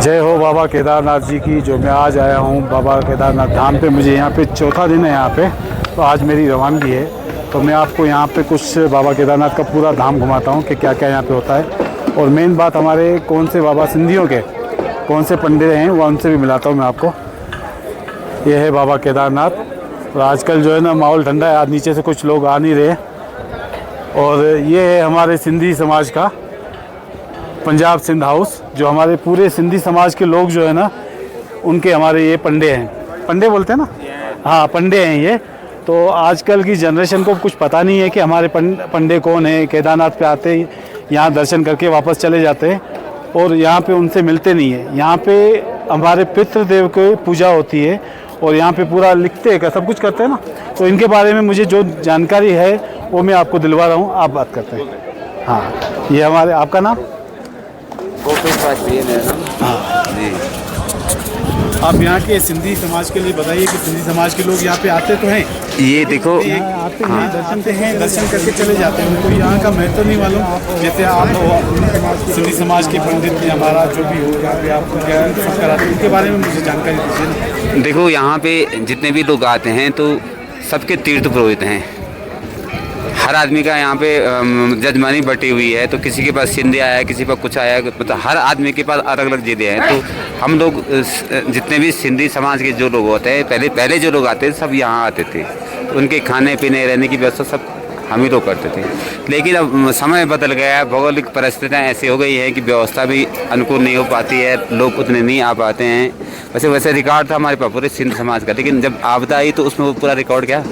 जय हो बाबा केदारनाथ जी की। जो मैं आज आया हूँ बाबा केदारनाथ धाम पे, मुझे यहाँ पे चौथा दिन है यहाँ पे, तो आज मेरी रवानगी है। तो मैं आपको यहाँ पे कुछ बाबा केदारनाथ का पूरा धाम घुमाता हूँ कि क्या क्या यहाँ पे होता है। और मेन बात, हमारे कौन से बाबा सिंधियों के कौन से पंडित हैं वो उनसे भी मिलाता हूँ मैं आपको। ये है बाबा केदारनाथ। और आजकल जो है ना माहौल ठंडा है, आज नीचे से कुछ लोग आ नहीं रहे। और ये है हमारे सिंधी समाज का पंजाब सिंध हाउस, जो हमारे पूरे सिंधी समाज के लोग जो है ना उनके हमारे ये पंडे हैं। पंडे बोलते हैं ना, हाँ पंडे हैं ये। तो आजकल की जनरेशन को कुछ पता नहीं है कि हमारे पंडे कौन है। केदारनाथ पे आते हैं, यहाँ दर्शन करके वापस चले जाते हैं और यहाँ पे उनसे मिलते नहीं है। यहाँ पे हमारे पितृदेव की पूजा होती है और यहाँ पे पूरा लिखते हैं, सब कुछ करते हैं ना। तो इनके बारे में मुझे जो जानकारी है वो मैं आपको दिलवा रहा हूँ, आप बात करते हैं। हाँ, ये हमारे, आपका नाम? हाँ जी। आप यहाँ के सिंधी समाज के लिए बताइए कि सिंधी समाज के लोग यहाँ पे आते तो हैं। ये देखो, आते हैं, दर्शन करके चले जाते हैं। उनको यहाँ का महत्व नहीं मालूम। जैसे आप सिंधी समाज के पंडित या महाराज जो भी हो, यहाँ पे आपको क्या कराते हैं, उनके बारे में मुझे जानकारी दीजिए। देखो यहाँ पे जितने भी लोग आते हैं तो सबके तीर्थ पुरोहित हैं। हर आदमी का यहाँ पे जजमानी बटी हुई है। तो किसी के पास सिंधी आया है, किसी पर कुछ आया है, मतलब हर आदमी के पास अलग अलग चीज़ें हैं। तो हम लोग जितने भी सिंधी समाज के जो लोग होते हैं, पहले जो लोग आते थे सब यहाँ आते थे। तो उनके खाने पीने रहने की व्यवस्था सब हम ही लोग करते थे। लेकिन अब समय बदल गया है, भौगोलिक परिस्थितियाँ ऐसी हो गई हैं कि व्यवस्था भी अनुकूल नहीं हो पाती है, लोग उतने नहीं आ पाते हैं। वैसे रिकॉर्ड था हमारे पास पूरे सिंध समाज का, लेकिन जब आपदा आई तो उसमें वो पूरा रिकॉर्ड क्या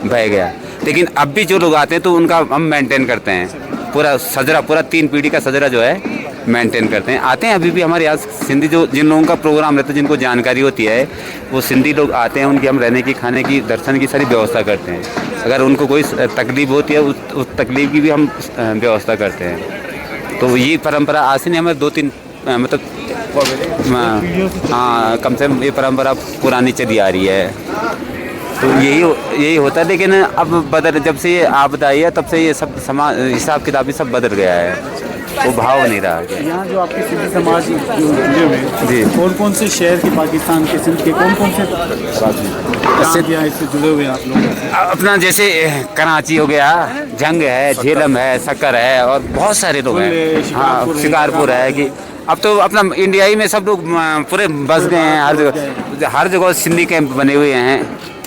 बह गया। लेकिन अब भी जो लोग आते हैं तो उनका हम मेंटेन करते हैं, पूरा सजरा, पूरा 3 पीढ़ी का सजरा जो है मेंटेन करते हैं। आते हैं अभी भी हमारे यहाँ सिंधी, जो जिन लोगों का प्रोग्राम रहता है, जिनको जानकारी होती है, वो सिंधी लोग आते हैं। उनकी हम रहने की, खाने की, दर्शन की सारी व्यवस्था करते हैं। अगर उनको कोई तकलीफ होती है उस तकलीफ की भी हम व्यवस्था करते हैं। तो ये परंपरा आज से नहीं, हमारे 2-3 मतलब हाँ कम से कम ये परंपरा पुरानी चली आ रही है। तो यही होता है। लेकिन अब जब से ये आपदा आई है तब से ये सब समाज हिसाब किताब भी सब बदल गया है, वो भाव नहीं रहा। यहाँ जो आपके सिंधी समाज जुड़े हुए हैं जी, कौन से शहर के, पाकिस्तान के, सिंध के कौन से यहाँ इससे जुड़े हुए हैं आप लोग? अपना जैसे कराची हो गया, जंग है, झेलम है, सक्कर है और बहुत सारे लोग हैं। हाँ, शिकारपुर है कि अब तो अपना इंडिया ही में सब लोग पूरे बस गए हैं। हर जगह सिंधी कैंप बने हुए हैं।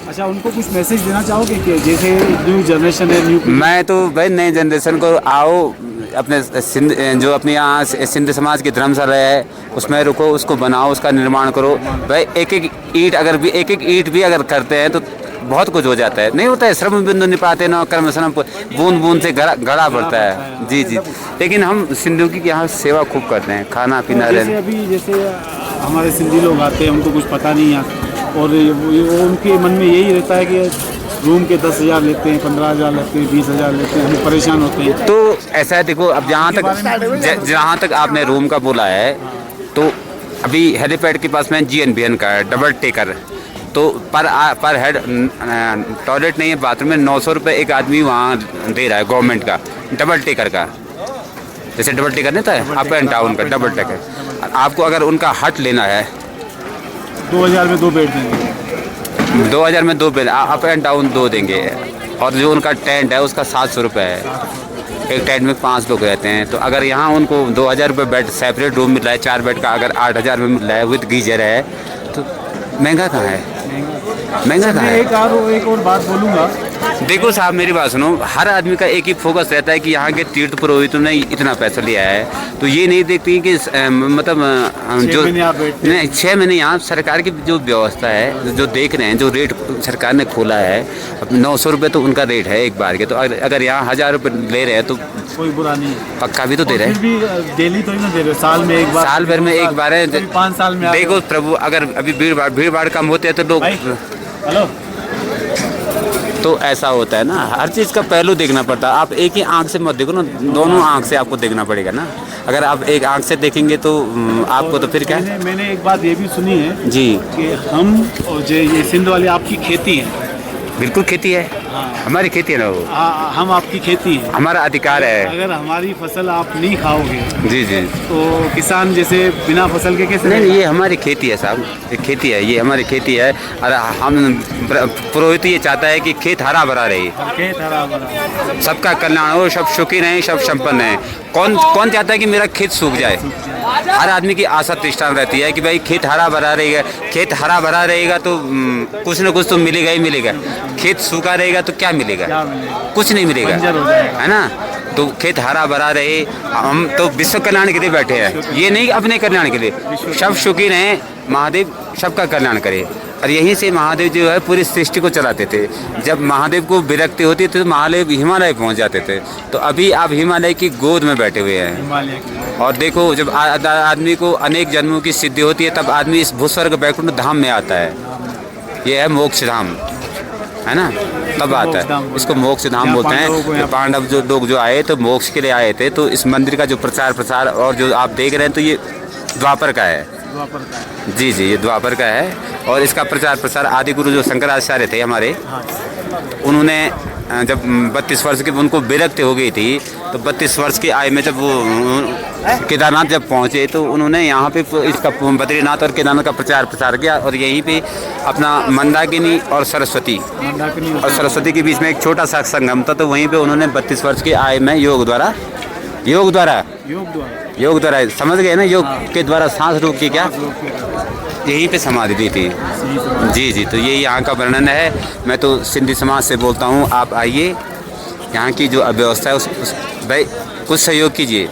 अच्छा, उनको कुछ मैसेज देना चाहोगे कि जैसे न्यू जनरेशन है, मैं तो भाई नई जनरेशन को आओ, अपने सिंध, जो अपने यहाँ सिंध समाज की धर्मशाला है उसमें रुको, उसको बनाओ, उसका निर्माण करो। भाई एक एक ईंट भी अगर करते हैं तो बहुत कुछ हो जाता है। नहीं होता है, श्रम बिंदु निपाते न कर्म श्रम, बूंद बूंद से गड़ा पड़ता है। जी। लेकिन हम सिंधियों की यहाँ सेवा खूब करते हैं, खाना पीना रहना। अभी जैसे हमारे सिंधी लोग आते हैं, उनको कुछ पता नहीं है और वो उनके मन में यही रहता है कि रूम के 10,000 लेते हैं, 15,000 लेते हैं, 20,000 लेते हैं, हम परेशान होते हैं। तो ऐसा है, देखो अब जहाँ तक आपने रूम का बोला है, तो अभी हेलीपैड के पास में GNBN का है, डबल टेकर। तो पर हेड टॉयलेट नहीं है, बाथरूम में 900 रुपये एक आदमी वहाँ दे रहा है गवर्नमेंट का, डबल टेकर का। जैसे डबल टेकर नहीं था अप एंड डाउन का डबल टेकर। आपको अगर उनका हट लेना है 2000 में 2 बेड देंगे। 2000 में 2 बेड, अप एंड डाउन 2 देंगे। और जो उनका टेंट है उसका 700 रुपये है। एक टेंट में 5 लोग रहते हैं। तो अगर यहाँ उनको 2000 रुपये बेड सेपरेट रूम मिल रहा है, 4 बेड का अगर 8000 में मिल रहा है विद गीजर है, तो महंगा कहाँ है? महंगा कहाँ है? एक और बात बोलूँगा। देखो साहब, मेरी बात सुनो, हर आदमी का एक ही फोकस रहता है कि यहाँ के तीर्थ पुरोहितों ने इतना पैसा लिया है। तो ये नहीं देखती कि मतलब जो 6 महीने यहाँ सरकार की जो व्यवस्था है, जो देख रहे हैं, जो रेट सरकार ने खोला है, अब 900 रुपये तो उनका रेट है एक बार के। तो अगर यहाँ 1000 रुपये ले रहे हैं तो कोई बुरा नहीं है, पक्का भी तो दे रहे हैं। डेली तो नहीं दे रहे, साल में एक बार, साल भर में एक बार है, 5 साल में। देखो प्रभु, अगर अभी भीड़ भाड़ कम होते हैं तो लोग, हेलो, तो ऐसा होता है ना, हर चीज़ का पहलू देखना पड़ता है। आप एक ही आंख से मत देखो ना, दोनों आंख से आपको देखना पड़ेगा ना। अगर आप एक आंख से देखेंगे तो आपको तो फिर क्या। मैंने एक बात ये भी सुनी है जी कि हम और जो ये सिंध वाली आपकी खेती है। बिल्कुल खेती है। हाँ, हमारी खेती है ना वो, हम आपकी खेती है, हमारा अधिकार है। अगर हमारी फसल आप नहीं खाओगे जी जी। तो किसान जैसे बिना फसल के कैसे नहीं नहीं, ये हमारी खेती है साहब, ये खेती है, ये हमारी खेती है। और हम पुरोहित ये चाहता है कि खेत हरा भरा रहे, खेत हरा भरा, सबका कल्याण हो, सब सुखी रहें, सब संपन्न रहें। कौन कौन चाहता है कि मेरा खेत सूख जाए? हर आदमी की आशा तृष्णा रहती है कि भाई खेत हरा भरा रहेगा, खेत हरा भरा रहेगा तो कुछ न कुछ तो मिलेगा ही मिलेगा। खेत सूखा रहेगा तो क्या मिलेगा? कुछ नहीं मिलेगा, है ना। तो खेत हरा भरा रहे, हम तो विश्व कल्याण के लिए बैठे हैं, ये नहीं अपने कल्याण के लिए। सब सुखी रहें, महादेव सबका कल्याण करे। और यहीं से महादेव जो है पूरी सृष्टि को चलाते थे। जब महादेव को विरक्ति होती थी तो महादेव हिमालय पहुंच जाते थे। तो अभी आप हिमालय की गोद में बैठे हुए हैं। और देखो, जब आदमी को अनेक जन्मों की सिद्धि होती है तब आदमी इस भूस्वर्ग वैकुंठ धाम में आता है। ये है मोक्ष धाम, है ना, तब आता है। इसको मोक्ष धाम बोलते हैं। पांडव जो लोग जो आए तो मोक्ष के लिए आए थे। तो इस मंदिर का जो प्रचार प्रसार और जो आप देख रहे हैं तो ये द्वापर का है। जी जी, ये द्वापर का है। और इसका प्रचार प्रसार आदि गुरु जो शंकराचार्य थे हमारे, उन्होंने जब 32 वर्ष की उनको विरक्ति हो गई थी तो 32 वर्ष की आयु में जब वो केदारनाथ जब पहुँचे तो उन्होंने यहाँ पे इसका बद्रीनाथ और केदारनाथ का प्रचार प्रसार किया। और यहीं पे अपना मंदाकिनी और सरस्वती के बीच में एक छोटा सा संगम था। तो वहीं पे उन्होंने 32 वर्ष की आयु में योग द्वारा समझ गए ना, योग के द्वारा सांस रोक के क्या यहीं पे समाधि दी थी। जी जी, तो ये यहाँ का वर्णन है। मैं तो सिंधी समाज से बोलता हूँ, आप आइए, यहाँ की जो अव्यवस्था है उस भाई कुछ सहयोग कीजिए।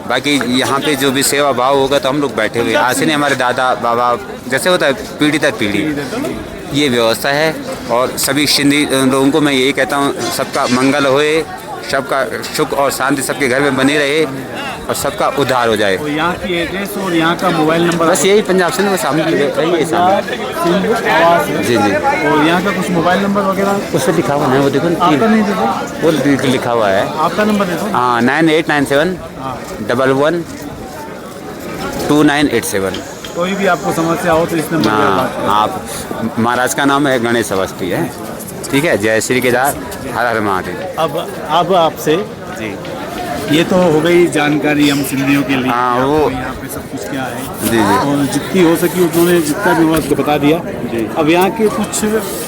बाकी यहाँ पे जो भी सेवा भाव होगा तो हम लोग बैठे हुए, आज से नहीं, हमारे दादा बाबा जैसे होता है पीढ़ी दर पीढ़ी ये व्यवस्था है। और सभी सिंधी लोगों को मैं यही कहता हूँ, सबका मंगल होए, सबका सुख और शांति सबके घर में बनी रहे और सबका उद्धार हो जाए। तो यहाँ की एड्रेस और यहाँ का मोबाइल नंबर बस यही पंजाब से ना सामने रहिए सामने। जी जी। और यहाँ का कुछ मोबाइल नंबर वगैरह उस पर लिखा हुआ है, वो देखो आपका नहीं देखो, वो लिखा हुआ है। आपका नंबर देखो। हाँ, 9897 11 2987। कोई भी आपको समस्या हो तो इस नंबर पर बात करें। आप महाराज का नाम है गणेश अवस्थी है, ठीक है। जय श्री केदार, हर हर महादेव। अब आपसे जी, ये तो हो गई जानकारी हम सिंधियों के लिए। हाँ, वो यहाँ पे सब कुछ क्या है। जी जी। और जितनी हो सकी उन्होंने जितना भी हुआ उसको बता दिया। जी। अब यहाँ के कुछ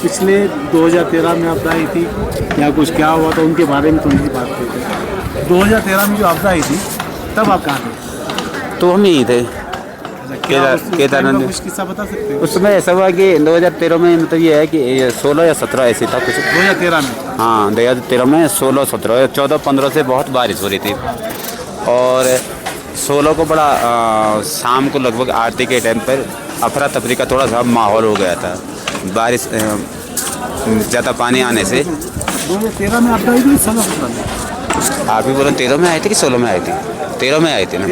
पिछले 2013 में आपदा आई थी या कुछ क्या हुआ था उनके बारे में थोड़ी सी बात करते हैं। 2013 में जो आपदा आई थी तब आप कहाँ थे? तो हम यहीं थे केदारनाथ। कुछ किस्सा बता सकते हैं? उस समय ऐसा हुआ कि 2013 में मतलब ये है कि 16 या 17 ऐसे था कुछ। 2013 में? हाँ, 2013 में 16, 17, 14, 15 से बहुत बारिश हो रही थी। और 16 को बड़ा शाम को लगभग आरती के टाइम पर अफरा तफरी का थोड़ा सा माहौल हो गया था। बारिश ज़्यादा पानी आने से 2013 में आपदा आई थी, 16 में? आप भी बोलो 13 में आई थी कि 16 में आई थी? 13 में आई थी ना?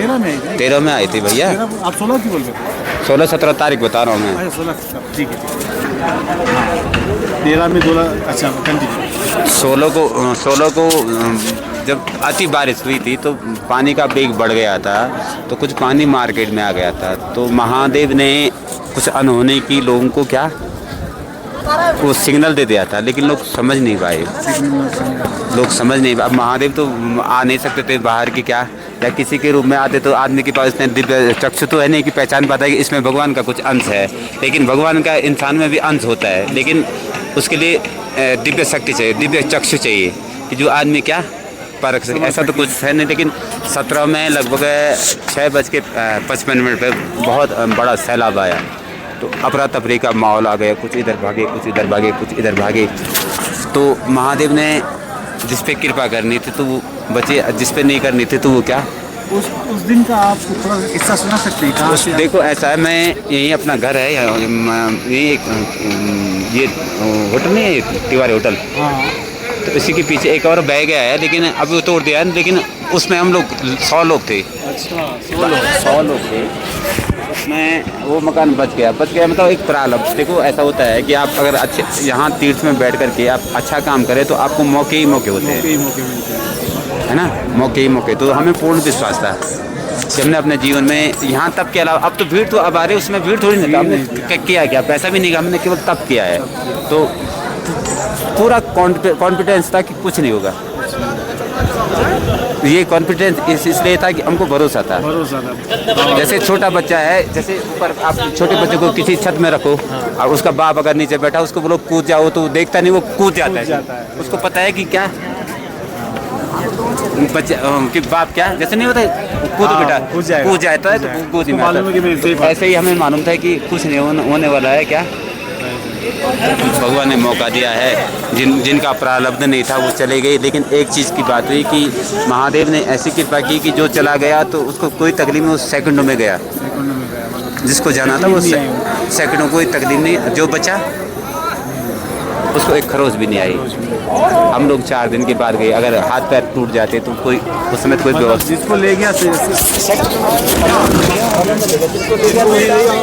13 में आई थी भैया। आप 16 की बोल रहे थे? 16-17 तारीख बता रहा हूँ मैं। 16, ठीक है। 13 में 16, अच्छा कंटिन्यू। 16 को जब अति बारिश हुई थी तो पानी का वेग बढ़ गया था, तो कुछ पानी मार्केट में आ गया था। तो महादेव ने कुछ अनहोनी की लोगों को क्या वो सिग्नल दे दिया था, लेकिन लोग समझ नहीं पाए। अब महादेव तो आ नहीं सकते थे बाहर की क्या, या किसी के रूप में आते तो आदमी के पास इतने दिव्य चक्षु तो है नहीं कि पहचान पाता है कि इसमें भगवान का कुछ अंश है। लेकिन भगवान का इंसान में भी अंश होता है, लेकिन उसके लिए दिव्य शक्ति चाहिए, दिव्य चक्षु चाहिए कि जो आदमी क्या परख सके। ऐसा तो कुछ है नहीं। लेकिन 17 में लगभग 6:55 पर बहुत बड़ा सैलाब आया, तो अफरा तफरी का माहौल आ गया। कुछ इधर भागे, कुछ इधर भागे, कुछ इधर भागे। तो महादेव ने जिस पे कृपा करनी थी तो वो बचे, जिस पे नहीं करनी थी तो वो क्या। उस दिन का आप थोड़ा किस्सा सुना सकते हैं? कहाँ से? देखो ऐसा है, मैं यहीं अपना घर है, यहीं ये होटल नहीं है, तिवारी होटल। हाँ। तो इसी के पीछे एक और बह गया है, लेकिन अभी वो तोड़ दिया है। लेकिन उसमें हम लोग 100 लोग थे। अच्छा, 100 लोग थे उसमें। वो मकान बच गया मतलब एक प्रॉब्लम। देखो ऐसा होता है कि आप अगर अच्छे यहाँ तीर्थ में बैठ करके आप अच्छा काम करें तो आपको मौके ही मौके होते हैं, है ना, मौके ही मौके। तो हमें पूर्ण विश्वास था कि हमने अपने जीवन में यहाँ तब के अलावा, अब तो भीड़ तो अब आ रही है, उसमें भीड़ थोड़ी नहीं था। हमने किया क्या, पैसा भी नहीं, हमने केवल तब किया है। तो पूरा कॉन्फिडेंस था कि कुछ नहीं होगा। ये कॉन्फिडेंस इसलिए था कि हमको भरोसा था। जैसे छोटा बच्चा है, जैसे ऊपर आप छोटे बच्चे को किसी छत में रखो और उसका बाप अगर नीचे बैठा उसको बोलो कूद जाओ तो देखता नहीं, वो कूद जाता है। उसको पता है कि क्या बच्चा कि बाप क्या जैसे नहीं होता कूद बेटा कूद जाता है तो कूद ही मारता। ऐसे ही हमें मालूम था कि कुछ नहीं होने वाला है। क्या भगवान ने मौका दिया है, जिनका प्रारब्ध नहीं था वो चले गए। लेकिन एक चीज़ की बात हुई कि महादेव ने ऐसी कृपा की कि जो चला गया तो उसको कोई तकलीफ नहीं, वो सेकंडों में गया। जिसको जाना था वो सेकंडों कोई तकलीफ नहीं, जो बचा उसको एक खरोच भी नहीं आई। हम लोग 4 दिन के बाद गए, अगर हाथ पैर टूट जाते तो कोई उस समय कोई व्यवस्था जिसको ले गया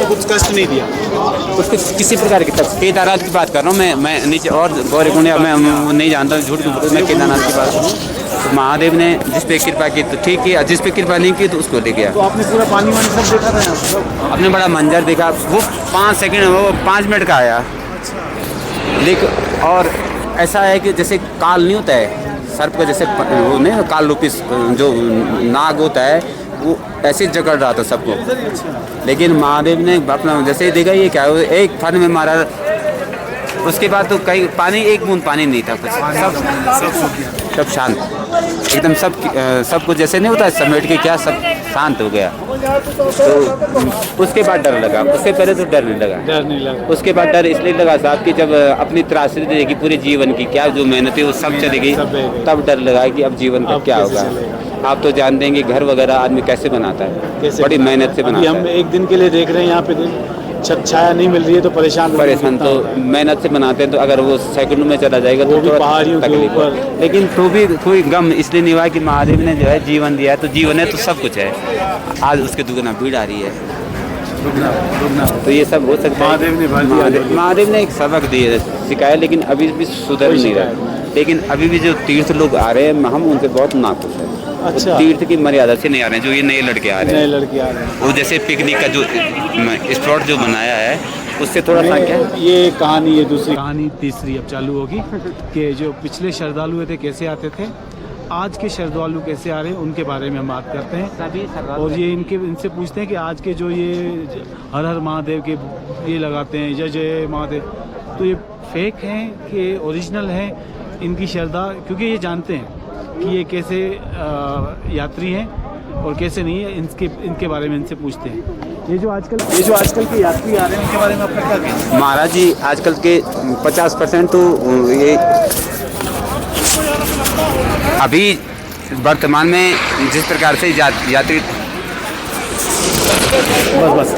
कुछ कष्ट नहीं दिया उसको किसी प्रकार की। तक केदारनाथ की बात कर रहा हूँ मैं नीचे और गौरीकुंड मैं नहीं जानता हूँ, झूठ मैं केदारनाथ की बात करूँ तो महादेव ने जिस पे कृपा की तो ठीक है, जिस पे कृपा नहीं की तो उसको ले गया। तो आपने पूरा पानी वानी सब देखा था यहाँ? आपने बड़ा मंजर देखा, वो 5 सेकंड वो 5 मिनट का आया। लेकिन और ऐसा है कि जैसे काल नहीं होता है सर्प का, जैसे वो नहीं काल रूपी जो नाग होता है वो ऐसे जकड़ रहा था सबको। लेकिन महादेव ने अपना जैसे ही देखा ये क्या एक फन में मारा, उसके बाद तो कहीं पानी एक बूंद पानी नहीं था, कुछ सब शांत एकदम, सब कुछ जैसे नहीं होता है समेट के क्या सब शांत हो गया। तो उसके बाद डर लगा, उससे पहले तो डर नहीं लगा। उसके बाद डर इसलिए लगा साहब कि जब अपनी त्रासदी देखी पूरे जीवन की, क्या जो मेहनत है वो सब चली गई, तब डर लगा कि अब जीवन का क्या होगा। आप तो जानते हैं कि घर वगैरह आदमी कैसे बनाता है, बड़ी मेहनत से बनाता है। हम एक दिन के लिए देख रहे हैं यहाँ पे छत छाया नहीं मिल रही है तो परेशान तो मेहनत से बनाते हैं, तो अगर वो सेकंड में चला जाएगा तो भी पहाड़ियों के ऊपर। लेकिन तो भी कोई गम इसलिए नहीं हुआ कि महादेव ने जो है जीवन दिया है, तो जीवन है तो सब कुछ है। आज उसके दुगना भीड़ आ रही है, तो ये सब हो सकता है। महादेव ने एक सबक दिए सिखाया, लेकिन अभी भी सुधर नहीं रहा। लेकिन अभी भी जो तीर्थ लोग आ रहे हैं हम उनसे बहुत नाखुश हैं। अच्छा। तीर्थ की मर्यादा से नहीं आ रहे हैं, जो ये नए लड़के आ रहे हैं वो जैसे पिकनिक का जो स्पॉट जो बनाया है उससे थोड़ा सा क्या ये कहानी है दूसरी कहानी तीसरी अब चालू होगी कि जो पिछले श्रद्धालु थे कैसे आते थे, आज के श्रद्धालु कैसे आ रहे हैं उनके बारे में हम बात करते हैं। और ये इनसे पूछते हैं कि आज के जो ये हर हर महादेव के ये लगाते हैं जय जय महादेव, तो ये फेक हैं कि ओरिजिनल हैं इनकी श्रद्धा, क्योंकि ये जानते हैं कि ये कैसे यात्री हैं और कैसे नहीं है, इनके बारे में इनसे पूछते हैं। ये जो आजकल के यात्री आ रहे हैं उनके बारे में आपका क्या कहना है? महाराज जी आजकल के 50% तो ये अभी वर्तमान में जिस प्रकार से यात्री बस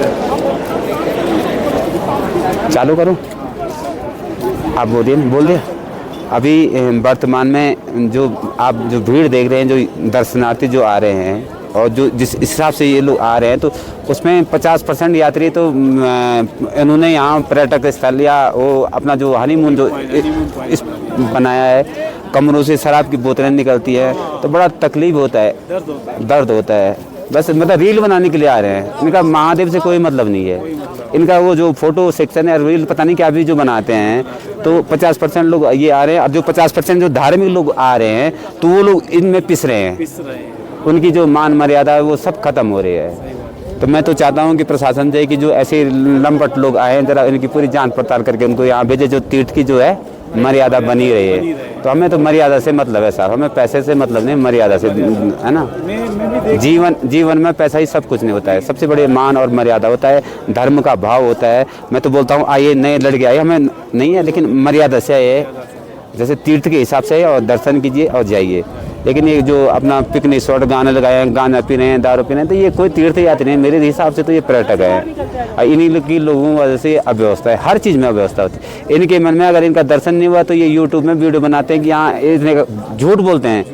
चालू करूं, आप बोल दिया। अभी वर्तमान में जो आप जो भीड़ देख रहे हैं, जो दर्शनार्थी जो आ रहे हैं और जो जिस हिसाब से ये लोग आ रहे हैं, तो उसमें 50% यात्री तो इन्होंने यहाँ पर्यटक स्थल या वो अपना जो हनीमून जो इस बनाया है, कमरों से शराब की बोतलें निकलती है, तो बड़ा तकलीफ होता है, दर्द होता है। बस मतलब रील बनाने के लिए आ रहे हैं, इनका महादेव से कोई मतलब नहीं है। इनका वो जो फोटो सेक्शन है रील पता नहीं क्या भी जो बनाते हैं, तो 50% लोग ये आ रहे हैं, और जो 50% जो धार्मिक लोग आ रहे हैं तो वो लोग इनमें पिस रहे हैं। उनकी जो मान मर्यादा है वो सब खत्म हो रही है। तो मैं तो चाहता हूँ कि प्रशासन से कि जो ऐसे लंपट लोग आए हैं जरा इनकी पूरी जांच पड़ताल करके उनको यहाँ भेजे, जो तीर्थ की जो है मर्यादा बनी रही है। तो हमें तो मर्यादा से मतलब है साहब, हमें पैसे से मतलब नहीं, मर्यादा से, है ना। जीवन में पैसा ही सब कुछ नहीं होता है, सबसे बड़े मान और मर्यादा होता है, धर्म का भाव होता है। मैं तो बोलता हूँ आइए नए लड़के आइए, हमें नहीं है लेकिन मर्यादा से आइए, जैसे तीर्थ के हिसाब से और दर्शन कीजिए और जाइए। लेकिन ये जो अपना पिकनिक स्पॉट गाने लगाए हैं, गाना पी रहे हैं, दारू पी रहे हैं, तो ये कोई तीर्थ यात्री नहीं, मेरे हिसाब से तो ये पर्यटक है। इन्हीं की लोगों की वजह से अव्यवस्था है, हर चीज़ में अव्यवस्था होती है। इनके मन में अगर इनका दर्शन नहीं हुआ तो ये यूट्यूब में वीडियो बनाते हैं कि यहाँ इतने का, झूठ बोलते हैं,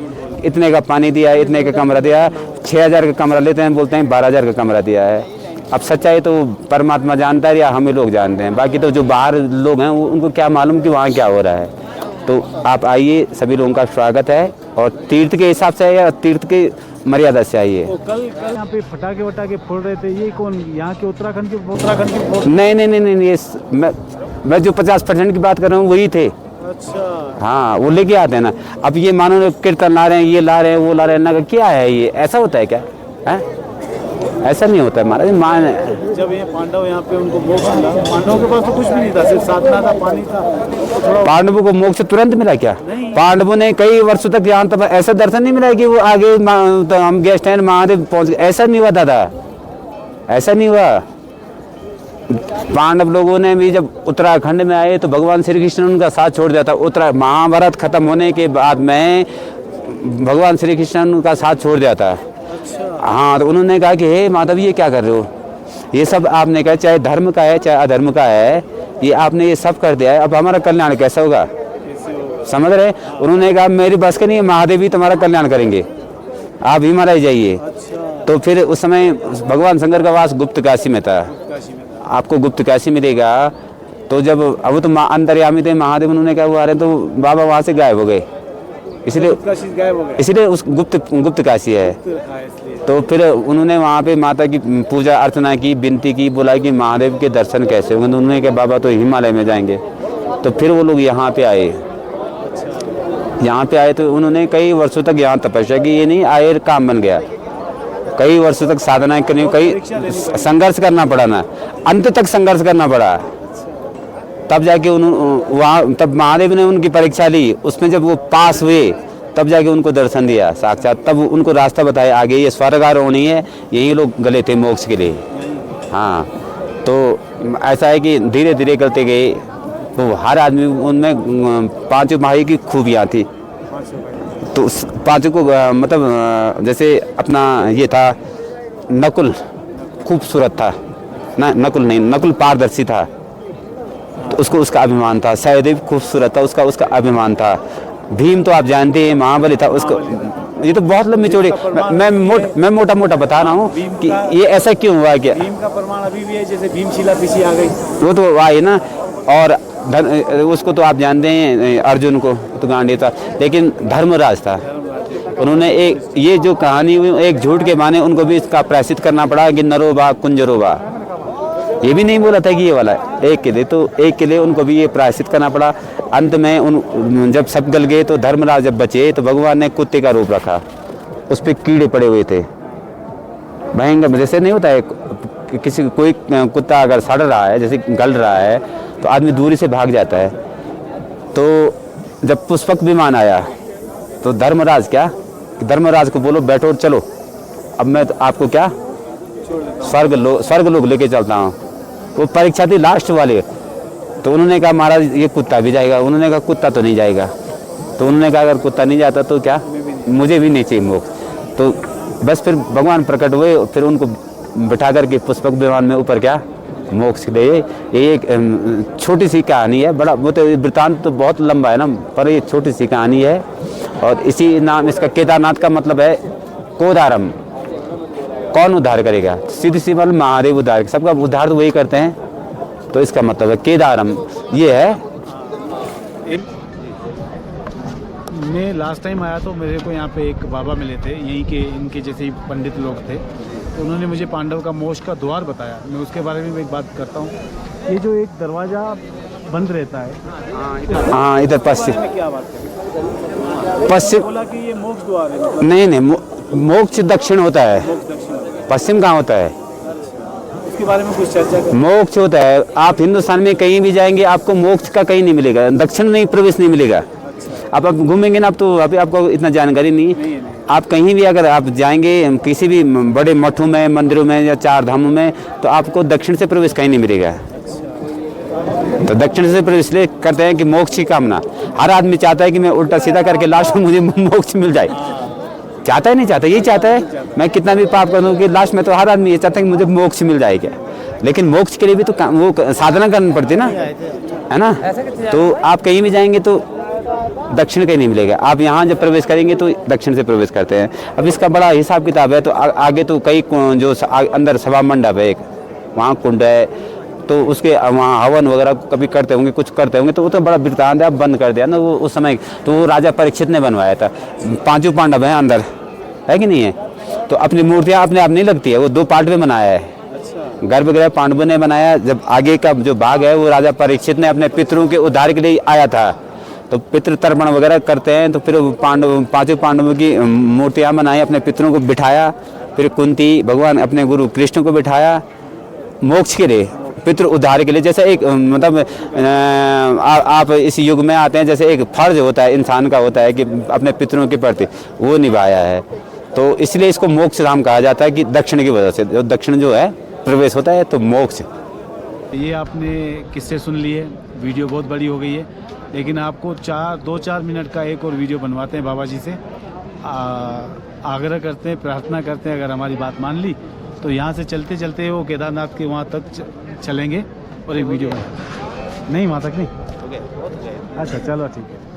इतने का पानी दिया, इतने का कमरा दिया, 6000 का कमरा लेते हैं, बोलते हैं 12000 का कमरा दिया है। अब सच्चाई तो परमात्मा जानता है या हम ही लोग जानते हैं, बाकी तो जो बाहर लोग हैं उनको क्या मालूम कि वहाँ क्या हो रहा है। तो आप आइए, सभी लोगों का स्वागत है, और तीर्थ के हिसाब से आइए, तीर्थ के मर्यादा से आइए। कल यहाँ पे फटाके फोड़ रहे थे, ये कौन, यहाँ के उत्तराखंड के? नहीं, ये मैं जो 50% की बात कर रहा हूँ वही थे। अच्छा। हाँ, वो लेके आते हैं ना। अब ये मानो कीर्तन ला रहे हैं, ये ला रहे हैं, वो ला रहे हैं ना, क्या है ये? ऐसा होता है क्या? है ऐसा नहीं होता है महाराज। मान जब ये पांडव यहाँ पे उनको मोक्ष मिला, पांडवों के पास तो कुछ भी नहीं था, सिर्फ साधना था, पानी था, तो थोड़ा पांडवों को मोक्ष तुरंत मिला क्या? पांडवों ने कई वर्षों तक यहाँ तक ऐसा दर्शन नहीं मिला कि वो आगे तो हम गेस्ट हैं महादेव पहुंच गए, ऐसा नहीं हुआ दादा, ऐसा नहीं हुआ। पांडव लोगों ने भी जब उत्तराखंड में आए तो भगवान श्री कृष्ण ने उनका साथ छोड़ दिया था। महाभारत खत्म होने के बाद में भगवान श्री कृष्ण ने उनका साथ छोड़ दिया था। हाँ, तो उन्होंने कहा कि हे माधव ये क्या कर रहे हो? ये सब आपने कहा, चाहे धर्म का है चाहे अधर्म का है, ये आपने ये सब कर दिया है, अब हमारा कल्याण कैसा होगा? समझ रहे? उन्होंने कहा मेरी बस का नहीं है, महादेव ही तुम्हारा कल्याण करेंगे, आप हिमालय जाइए। तो फिर उस समय भगवान शंकर का वास गुप्त काशी में था। आपको गुप्त काशी मिलेगा। तो जब अब तो अंतर्यामी थे महादेव, उन्होंने क्या हुआ रहे तो बाबा वहाँ से गायब हो गए, इसलिए उस गुप्त काशी है। तो फिर उन्होंने वहाँ पे माता की पूजा अर्चना की, विनती की, बोला कि महादेव के दर्शन कैसे होंगे? तो उन्होंने कहा बाबा तो हिमालय में जाएंगे। तो फिर वो लोग यहाँ पे आए। यहाँ पे आए तो उन्होंने कई वर्षों तक यहाँ तपस्या की, ये नहीं आए काम बन गया। कई वर्षों तक साधना करनी, कई संघर्ष करना पड़ा ना, अंत तक संघर्ष करना पड़ा। तब जाके वहाँ तब महादेव ने उनकी परीक्षा ली, उसमें जब वो पास हुए तब जाके उनको दर्शन दिया साक्षात, तब उनको रास्ता बताया आगे ये स्वर्गारोहणी है, यही लोग गले थे मोक्ष के लिए। हाँ, तो ऐसा है कि धीरे धीरे करते गए तो हर आदमी उनमें पांचों भाई की खूबियाँ थी। तो पांचों को मतलब जैसे अपना ये था नकुल खूबसूरत था ना, नकुल पारदर्शी था, तो उसको उसका अभिमान था। सहदेव खूबसूरत था, उसका अभिमान था। भीम तो आप जानते हैं महाबली था, उसको ये तो बहुत लंबी चौड़ी मैं मोटा बता रहा हूँ कि ये ऐसा क्यों हुआ। क्या भीम का प्रमाण अभी भी है, जैसे भीमशिला पीछे आ गई, वो तो आई ना। और उसको तो आप जानते हैं अर्जुन को तो गांडी था, लेकिन धर्मराज था। उन्होंने एक ये जो कहानी हुई एक झूठ के माने उनको भी इसका प्रायश्चित करना पड़ा कि नरोबा कुंजरोबा, ये भी नहीं बोला था कि ये वाला एक के लिए, तो एक के लिए उनको भी ये प्रायश्चित करना पड़ा। अंत में जब सब गल गए तो धर्मराज जब बचे तो भगवान ने कुत्ते का रूप रखा, उस पर कीड़े पड़े हुए थे भयंकर। जैसे नहीं होता है कोई कुत्ता अगर सड़ रहा है, जैसे गल रहा है, तो आदमी दूरी से भाग जाता है। तो जब पुष्पक विमान आया तो धर्मराज को बोलो बैठो और चलो, अब मैं तो आपको क्या स्वर्ग लोग लेके चलता हूँ। वो परीक्षा थी लास्ट वाले, तो उन्होंने कहा महाराज ये कुत्ता भी जाएगा। उन्होंने कहा कुत्ता तो नहीं जाएगा। तो उन्होंने कहा अगर कुत्ता नहीं जाता तो क्या, मुझे भी नहीं चाहिए मोक्ष। तो बस फिर भगवान प्रकट हुए, फिर उनको बिठा करके पुष्पक विमान में ऊपर क्या मोक्ष के लिए। ये एक छोटी सी कहानी है, बड़ा वो तो वृतांत तो बहुत लंबा है ना, पर ये छोटी सी कहानी है। और इसी नाम इसका केदारनाथ का मतलब है कोदारम, कौन उद्धार करेगा? सीधी सी मतलब महादेव उद्धार, सबका उद्धार तो वही करते हैं, तो इसका मतलब है केदारम ये है। मैं लास्ट टाइम आया तो मेरे को यहाँ पे एक बाबा मिले थे, यहीं के इनके जैसे ही पंडित लोग थे, तो उन्होंने मुझे पांडव का मोक्ष का द्वार बताया। मैं उसके बारे में एक बात करता हूँ। ये जो एक दरवाज़ा बंद रहता है, हाँ इधर पश्चिम, क्या बात है? पश्चिम बोला कि ये मोक्ष द्वार है, मतलब नहीं मोक्ष दक्षिण होता है, पश्चिम कहाँ होता है? उसके बारे में कुछ चर्चा करें। मोक्ष होता है, आप हिंदुस्तान में कहीं भी जाएंगे आपको मोक्ष का कहीं नहीं मिलेगा, दक्षिण नहीं प्रवेश नहीं मिलेगा। आप घूमेंगे ना, आप तो अभी आपको इतना जानकारी नहीं। आप कहीं भी अगर आप जाएंगे किसी भी बड़े मठों में, मंदिरों में या चार धामों में, तो आपको दक्षिण से प्रवेश कहीं नहीं मिलेगा। तो दक्षिण से प्रवेश इसलिए करते हैं कि मोक्ष की कामना। हर आदमी चाहता है कि मैं उल्टा सीधा करके लास्ट में मुझे मोक्ष मिल जाए। चाहता है नहीं चाहता, यही चाहता है मैं कितना भी पाप कर दूं कि लास्ट में तो हर आदमी ये चाहता है कि मुझे मोक्ष मिल जाएगा। लेकिन मोक्ष के लिए भी तो वो साधना करनी पड़ती है ना, है ना। तो आप कहीं भी जाएंगे तो दक्षिण कहीं नहीं मिलेगा। आप यहाँ जब प्रवेश करेंगे तो दक्षिण से प्रवेश करते हैं। अब इसका बड़ा हिसाब किताब है। तो आगे तो कई जो अंदर सभा मंडप है, एक वहाँ कुंड है, तो उसके वहाँ हवन वगैरह कभी करते होंगे, कुछ करते होंगे, तो वो तो बड़ा वृत्तांत है। अब बंद कर दिया ना वो उस समय, तो वो राजा परीक्षित ने बनवाया था। पांचों पांडव हैं अंदर, है कि नहीं है? तो अपनी मूर्तियाँ अपने आप नहीं लगती है, वो दो पार्ट में बनाया है। गर्भगृह पांडवों ने बनाया। जब आगे का जो भाग है वो राजा परीक्षित ने अपने पितरों के उद्धार के लिए आया था, तो पितृ तर्पण वगैरह करते हैं। तो फिर पांचों पांडवों की मूर्तियाँ बनाई, अपने पितरों को बिठाया। फिर कुंती भगवान अपने गुरु कृष्ण को बिठाया मोक्ष के लिए, पितृ उद्धार के लिए। जैसे एक मतलब आप इस युग में आते हैं, जैसे एक फर्ज होता है इंसान का होता है कि अपने पितरों के प्रति वो निभाया है, तो इसलिए इसको मोक्ष धाम कहा जाता है कि दक्षिण की वजह से, जो दक्षिण जो है प्रवेश होता है तो मोक्ष। ये आपने किस्से सुन लिए, वीडियो बहुत बड़ी हो गई है, लेकिन आपको 2-4 मिनट का एक और वीडियो बनवाते हैं बाबा जी से। आग्रह करते हैं, प्रार्थना करते हैं, अगर हमारी बात मान ली तो यहाँ से चलते चलते वो केदारनाथ के वहाँ तक चलेंगे और एक वीडियो बना। नहीं वहाँ तक नहीं, अच्छा चलो ठीक है।